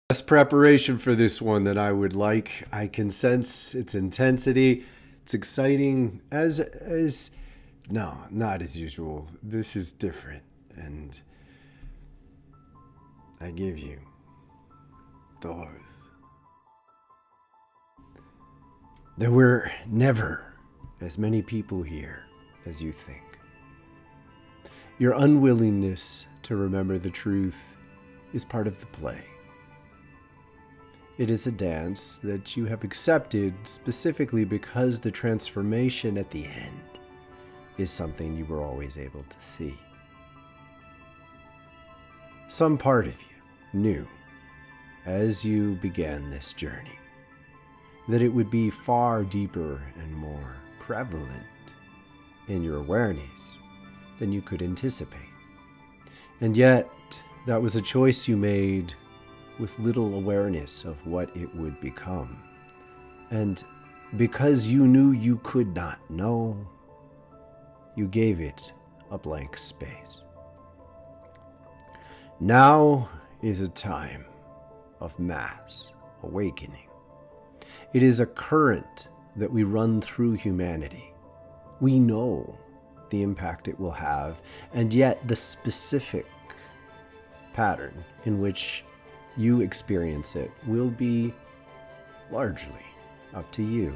Less preparation for this one than I would like. I can sense its intensity. It's exciting as no, not as usual. This is different, and I give you Thoth. There were never as many people here as you think. Your unwillingness to remember the truth is part of the play. It is a dance that you have accepted specifically because the transformation at the end is something you were always able to see. Some part of you knew, as you began this journey, that it would be far deeper and more prevalent in your awareness than you could anticipate. And yet, that was a choice you made with little awareness of what it would become. And because you knew you could not know, you gave it a blank space. Now is a time of mass awakening. It is a current that we run through humanity. We know the impact it will have, and yet the specific pattern in which you experience it will be largely up to you.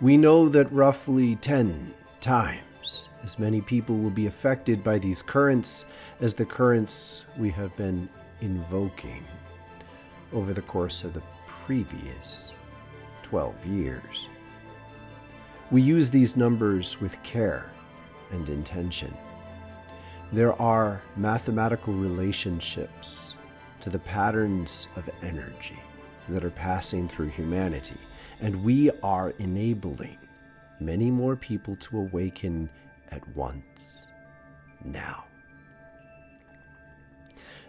We know that roughly 10 times as many people will be affected by these currents as the currents we have been invoking over the course of the previous 12 years. We use these numbers with care and intention. There are mathematical relationships to the patterns of energy that are passing through humanity, and we are enabling many more people to awaken at once now.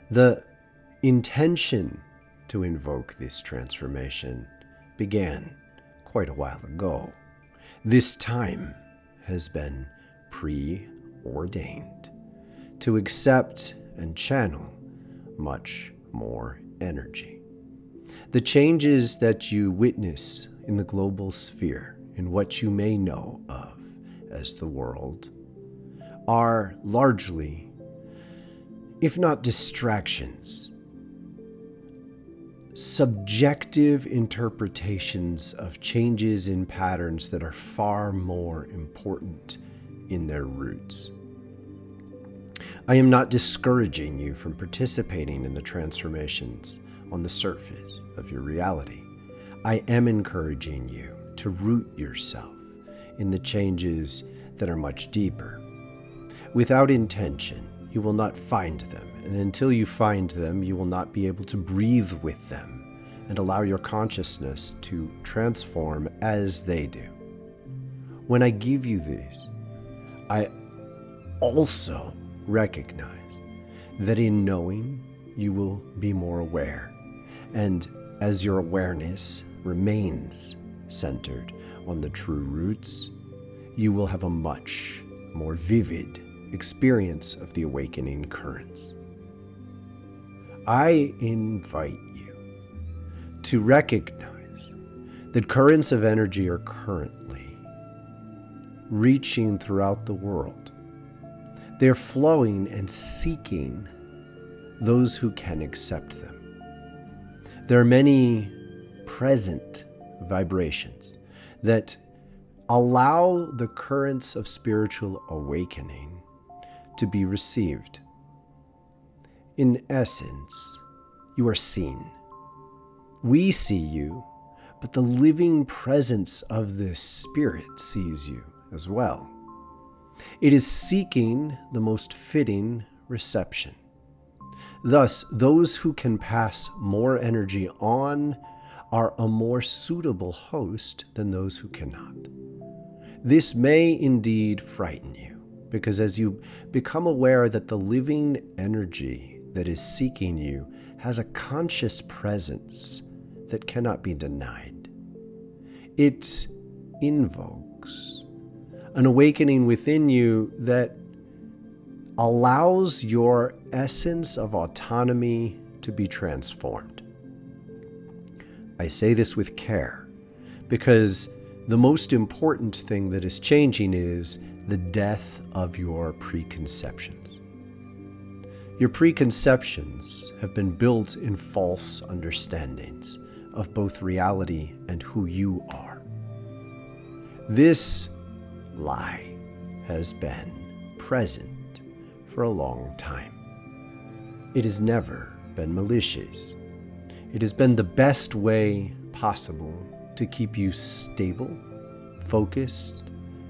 The intention to invoke this transformation began quite a while ago. This time has been preordained to accept and channel much more energy. The changes that you witness in the global sphere, in what you may know of as the world, are largely, if not distractions, subjective interpretations of changes in patterns that are far more important in their roots. I am not discouraging you from participating in the transformations on the surface of your reality. I am encouraging you to root yourself in the changes that are much deeper. Without intention, you will not find them, and until you find them, you will not be able to breathe with them and allow your consciousness to transform as they do. When I give you this, I also recognize that in knowing, you will be more aware. And as your awareness remains centered on the true roots, you will have a much more vivid experience of the awakening currents. I invite you to recognize that currents of energy are currently reaching throughout the world. They're flowing and seeking those who can accept them. There are many present vibrations that allow the currents of spiritual awakening to be received. In essence, you are seen. We see you, but the living presence of the Spirit sees you as well. It is seeking the most fitting reception. Thus, those who can pass more energy on are a more suitable host than those who cannot. This may indeed frighten you, because as you become aware that the living energy that is seeking you has a conscious presence that cannot be denied, it invokes an awakening within you that allows your essence of autonomy to to be transformed. I say this with care because the most important thing that is changing is the death of your preconceptions. Your preconceptions have been built in false understandings of both reality and who you are. This lie has been present for a long time. It has never been malicious. It has been the best way possible to keep you stable, focused,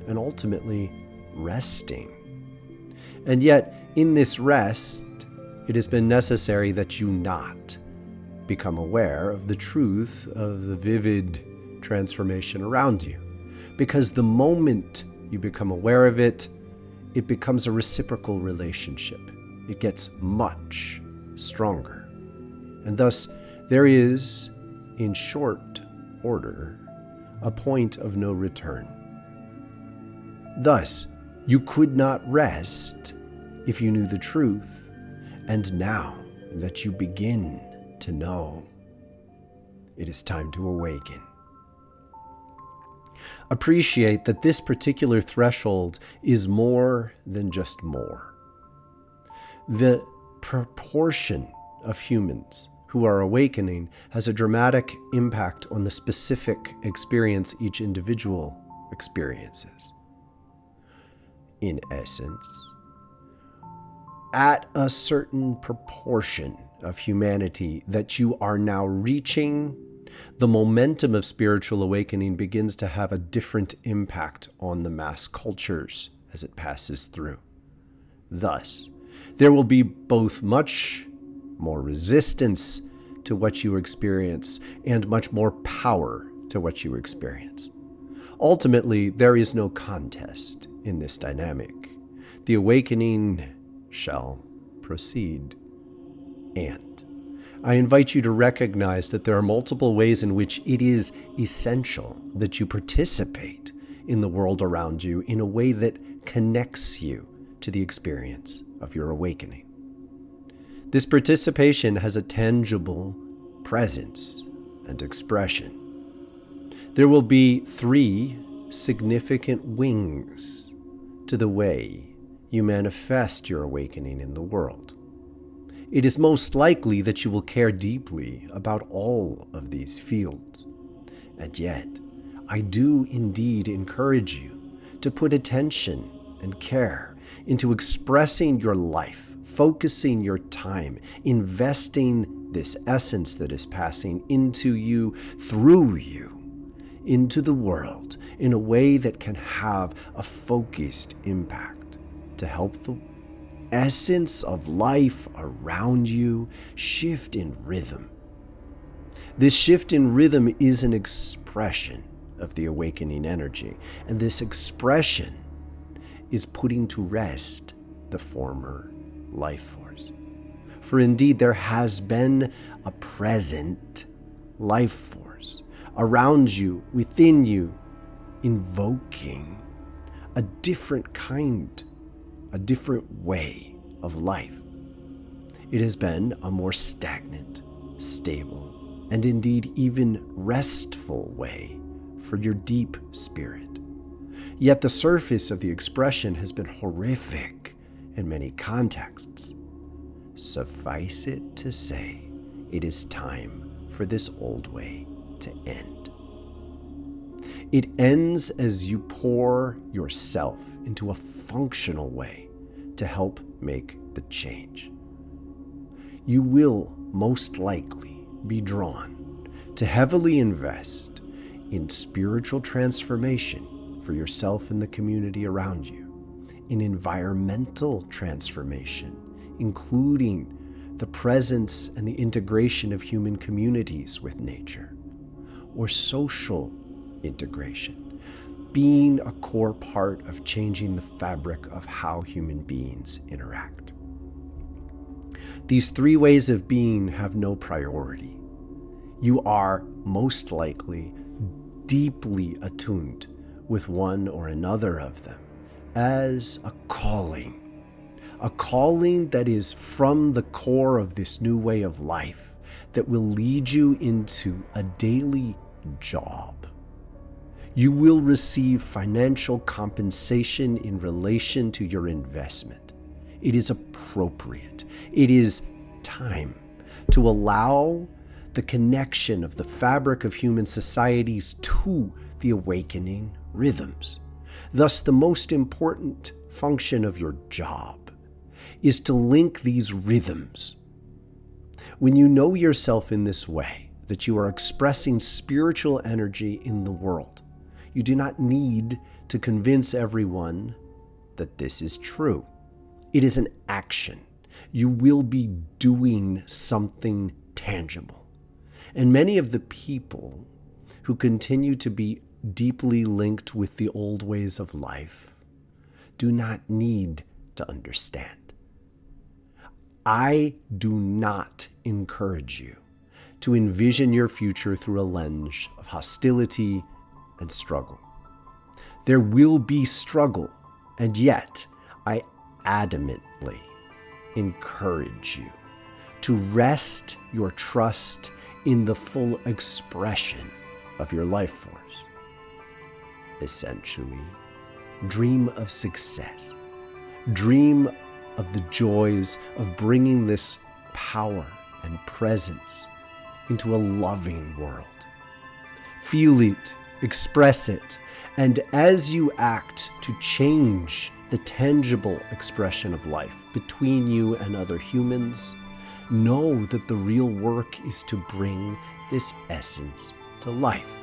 and ultimately resting. And yet, in this rest, it has been necessary that you not become aware of the truth of the vivid transformation around you. Because the moment you become aware of it, it becomes a reciprocal relationship. It gets much stronger. And thus, there is, in short order, a point of no return. Thus, you could not rest if you knew the truth, and now that you begin to know, it is time to awaken. Appreciate that this particular threshold is more than just more. The proportion of humans who are awakening has a dramatic impact on the specific experience each individual experiences. In essence, at a certain proportion of humanity that you are now reaching, the momentum of spiritual awakening begins to have a different impact on the mass cultures as it passes through. Thus, there will be both much more resistance to what you experience and much more power to what you experience. Ultimately, there is no contest in this dynamic. The awakening shall proceed. And I invite you to recognize that there are multiple ways in which it is essential that you participate in the world around you in a way that connects you to the experience of your awakening. This participation has a tangible presence and expression. There will be 3 significant wings to the way you manifest your awakening in the world. It is most likely that you will care deeply about all of these fields. And yet, I do indeed encourage you to put attention and care into expressing your life, focusing your time, investing this essence that is passing into you, through you, into the world in a way that can have a focused impact to help the essence of life around you shift in rhythm. This shift in rhythm is an expression of the awakening energy, and this expression is putting to rest the former life force. For indeed, there has been a present life force around you, within you, invoking a different kind, a different way of life. It has been a more stagnant, stable, and indeed even restful way for your deep spirit. Yet the surface of the expression has been horrific in many contexts. Suffice it to say, it is time for this old way to end. It ends as you pour yourself into a functional way to help make the change. You will most likely be drawn to heavily invest in spiritual transformation for yourself and the community around you, in environmental transformation, including the presence and the integration of human communities with nature, or social integration, being a core part of changing the fabric of how human beings interact. These 3 ways of being have no priority. You are most likely deeply attuned with one or another of them as a calling, a calling that is from the core of this new way of life that will lead you into a daily job. You will receive financial compensation in relation to your investment. It is appropriate. It is time to allow the connection of the fabric of human societies to the awakening rhythms. Thus, the most important function of your job is to link these rhythms. When you know yourself in this way, that you are expressing spiritual energy in the world, you do not need to convince everyone that this is true. It is an action. You will be doing something tangible. And many of the people who continue to be deeply linked with the old ways of life do not need to understand. I do not encourage you to envision your future through a lens of hostility and struggle. There will be struggle, and yet I adamantly encourage you to rest your trust in the full expression of your life force. Essentially, dream of success. Dream of the joys of bringing this power and presence into a loving world. Feel it, express it, and as you act to change the tangible expression of life between you and other humans, know that the real work is to bring this essence to life.